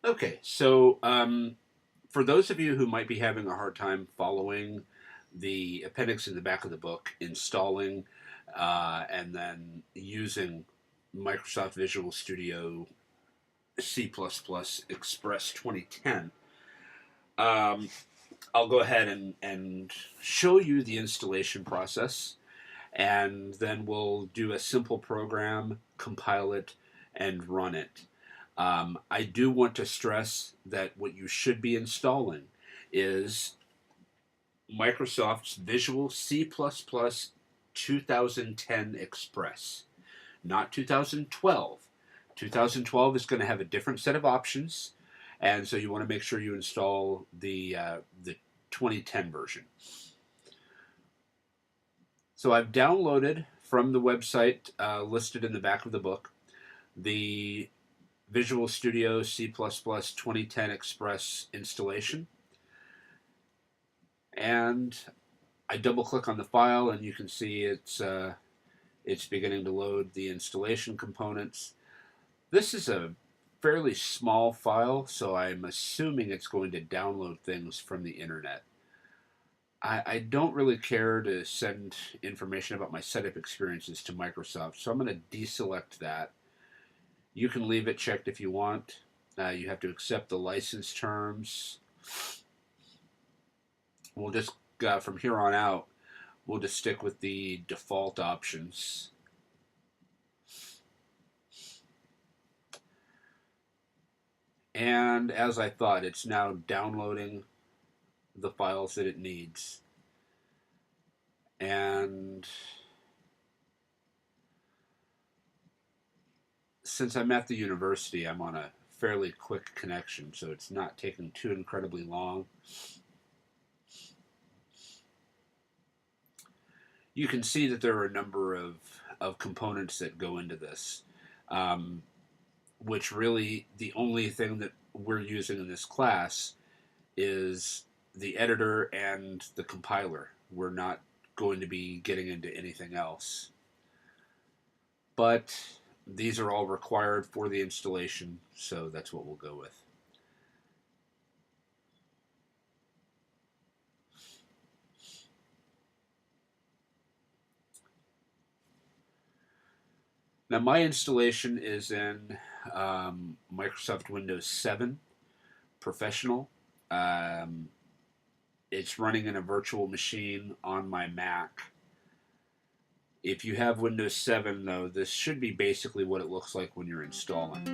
Okay, so for those of you who might be having a hard time following the appendix in the back of the book, installing and then using Microsoft Visual Studio C++ Express 2010, um, I'll go ahead and show you the installation process, and then we'll do a simple program, compile it, and run it. I do want to stress that what you should be installing is Microsoft's Visual C++ 2010 Express, not 2012. 2012 is going to have a different set of options, and so you want to make sure you install the 2010 version. So I've downloaded from the website listed in the back of the book the Visual Studio C++ 2010 Express installation. And I double click on the file and you can see it's beginning to load the installation components. This is a fairly small file, so I'm assuming it's going to download things from the internet. I don't really care to send information about my setup experiences to Microsoft, so I'm going to deselect that. You can leave it checked if you want. You have to accept the license terms. We'll just, from here on out, we'll just stick with the default options. And as I thought, it's now downloading the files that it needs. And since I'm at the university, I'm on a fairly quick connection, so it's not taking too incredibly long. You can see that there are a number of components that go into this, which really the only thing that we're using in this class is the editor and the compiler. We're not going to be getting into anything else. But these are all required for the installation, so that's what we'll go with. Now my installation is in Microsoft Windows 7 Professional. It's running in a virtual machine on my Mac. If you have Windows 7, though, this should be basically what it looks like when you're installing.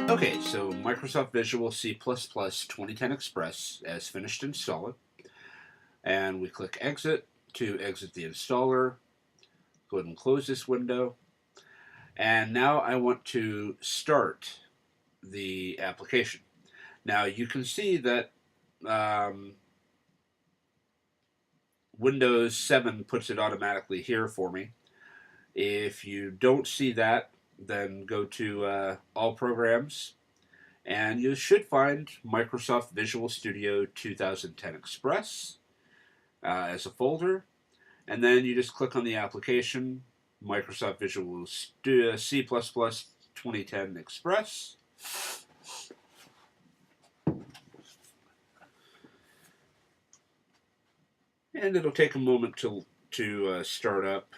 Okay, so Microsoft Visual C++ 2010 Express has finished installing. And we click Exit to exit the installer. Go ahead and close this window. And now I want to start the application. Now you can see that Windows 7 puts it automatically here for me. If you don't see that, then go to All Programs, and you should find Microsoft Visual Studio 2010 Express as a folder, and then you just click on the application, Microsoft Visual Studio C++ 2010 Express. And it'll take a moment to start up,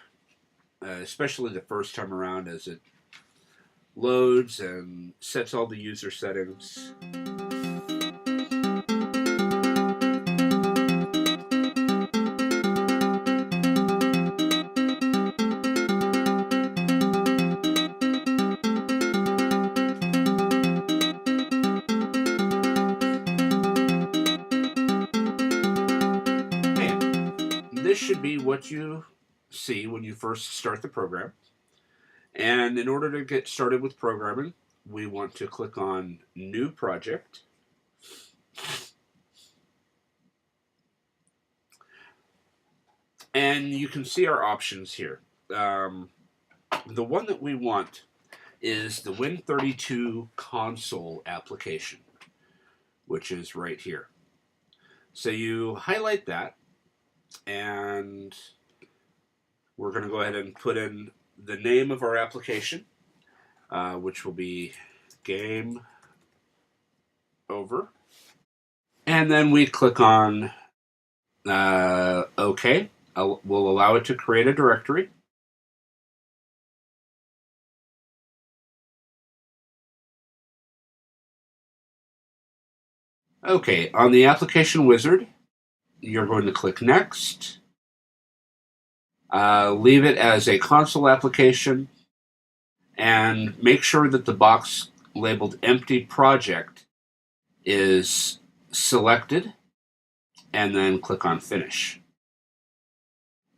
especially the first time around as it loads and sets all the user settings. This should be what you see when you first start the program. And in order to get started with programming, we want to click on New Project. And you can see our options here. The one that we want is the Win32 console application, which is right here. So you highlight that, and we're going to go ahead and put in the name of our application, which will be Game Over. And then we click on OK. We'll allow it to create a directory. Okay, on the application wizard, you're going to click Next. Leave it as a console application, and make sure that the box labeled Empty Project is selected, and then click on Finish.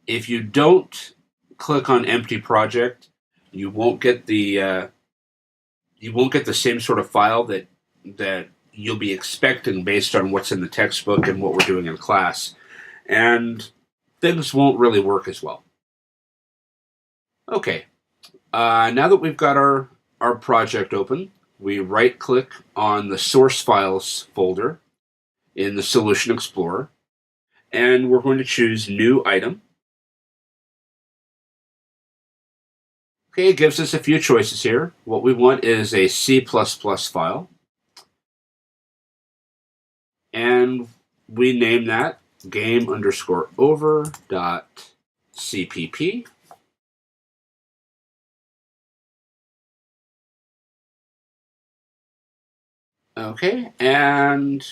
If you don't click on Empty Project, you won't get the same sort of file that you'll be expecting based on what's in the textbook and what we're doing in class, and things won't really work as well. Okay, now that we've got our project open, we right-click on the Source Files folder in the Solution Explorer, and we're going to choose New Item. Okay, it gives us a few choices here. What we want is a C++ file, and we name that game_over.cpp. Okay, and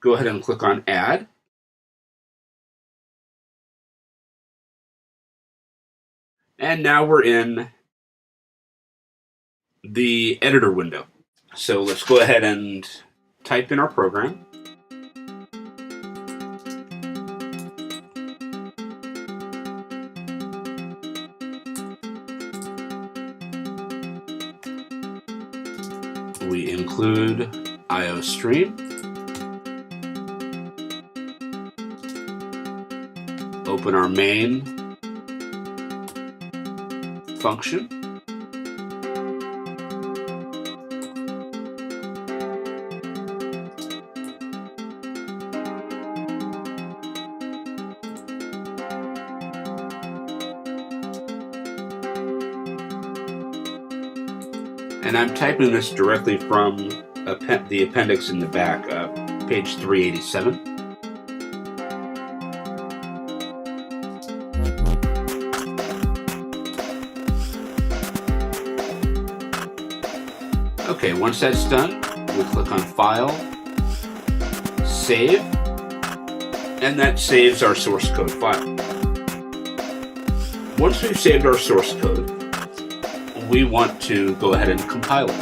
go ahead and click on Add. And now we're in the editor window. So let's go ahead and type in our program. We include IOStream. Open our main function. And I'm typing this directly from the appendix in the back, page 387. Okay, once that's done, we click on File, Save, and that saves our source code file. Once we've saved our source code, we want to go ahead and compile it.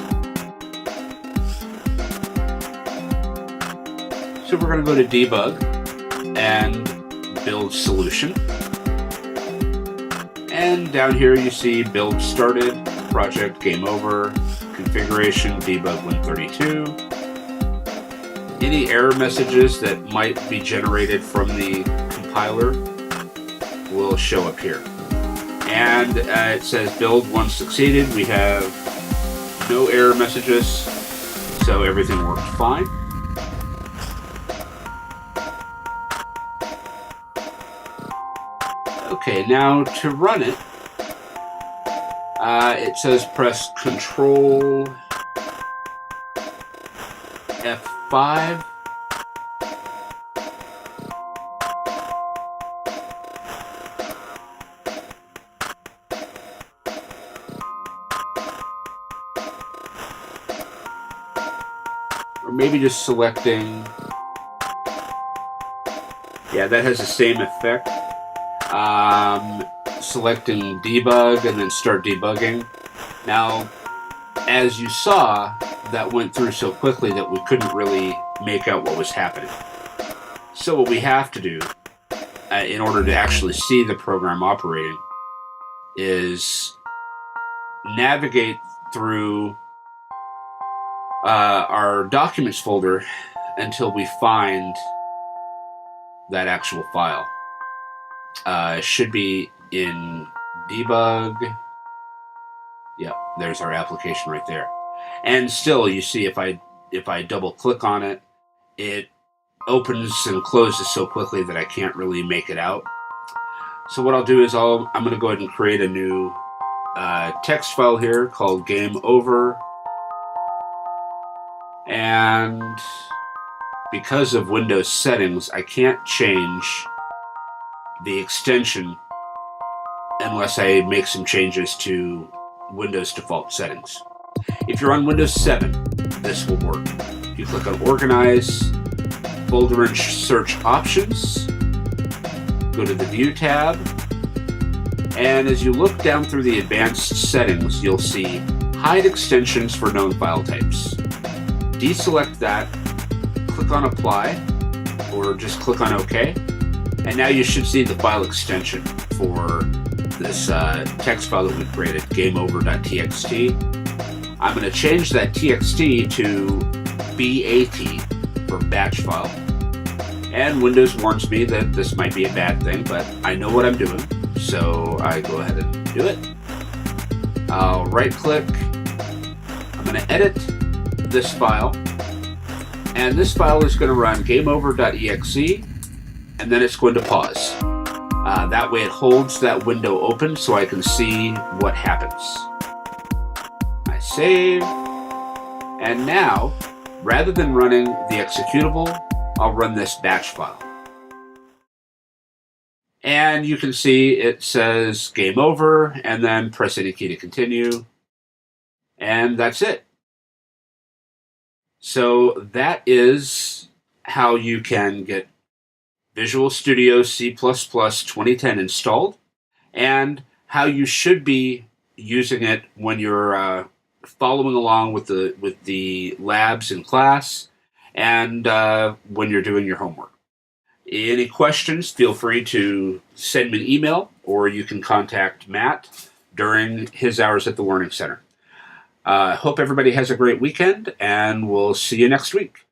So we're going to go to Debug and Build Solution. And down here you see Build Started, Project Game Over, Configuration Debug Win32. Any error messages that might be generated from the compiler will show up here. And it says build once succeeded. We have no error messages, so everything worked fine. Okay, now to run it, it says press Control F5. Or maybe just selecting. Yeah, that has the same effect. Selecting debug and then start debugging. Now, as you saw, that went through so quickly that we couldn't really make out what was happening. So what we have to do, in order to actually see the program operating, is navigate through our documents folder until we find that actual file. It should be in debug. Yep, there's our application right there. And still, you see, if I double click on it, it opens and closes so quickly that I can't really make it out. So what I'll do is I'm going to go ahead and create a new text file here called Game Over. And because of Windows settings, I can't change the extension unless I make some changes to Windows default settings. If you're on Windows 7, this will work. If you click on Organize, Folder and Search Options, go to the View tab, and as you look down through the advanced settings, you'll see Hide Extensions for Known File Types. Deselect that, click on Apply, or just click on OK, and now you should see the file extension for this text file that we created, gameover.txt. I'm going to change that txt to BAT for batch file. And Windows warns me that this might be a bad thing, but I know what I'm doing, so I go ahead and do it. I'll right click. I'm going to edit this file, and this file is going to run gameover.exe, and then it's going to pause. That way it holds that window open so I can see what happens. I save, and now, rather than running the executable, I'll run this batch file. And you can see it says Game Over, and then press any key to continue, and that's it. So that is how you can get Visual Studio C++ 2010 installed, and how you should be using it when you're following along with the labs in class, and when you're doing your homework. Any questions, feel free to send me an email, or you can contact Matt during his hours at the Learning Center. Hope everybody has a great weekend, and we'll see you next week.